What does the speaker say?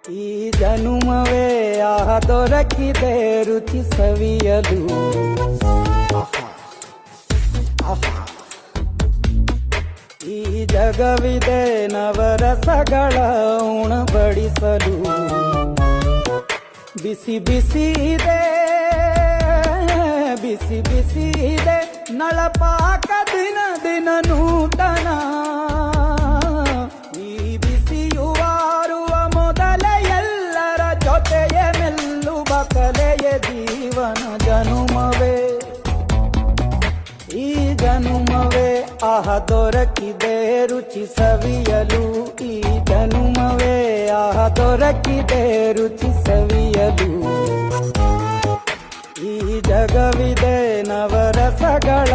ಈ ಜನುಮವೇ ಆಹ ದೊರಕಿದೆ ರುಚಿ ಸವಿಯಲು. ಆಹಾ, ಆಹಾ. ಈ ಜಗವಿದೆ ನವರಸಗಳ ಉಣಬಡಿಸಲು. ಬಿಸಿ ಬಿಸಿ ಇದೆ, ಬಿಸಿ ಬಿಸಿ ಇದೆ ನಳಪಾಕ ದಿನ ದಿನ ನೂತನ. ಈ ಬಿಸಿಯುವಾರುವ ಮೊದಲ ಎಲ್ಲರ ಜೊತೆಯೇ ಮೆಲ್ಲುವ ಕಲೆಯ ಜೀವನ ಜನುಮವೇ. ಈ ಜನುಮವೇ ಆಹ ದೊರಕಿದೆ ರುಚಿ ಸವಿಯಲು. ಈ ಜನುಮವೇ ಆಹ ದೊರಕಿದೆ ರುಚಿ ಸವಿಯಲು. ಈ ಜಗವಿದೆ ನವರಸಗಳ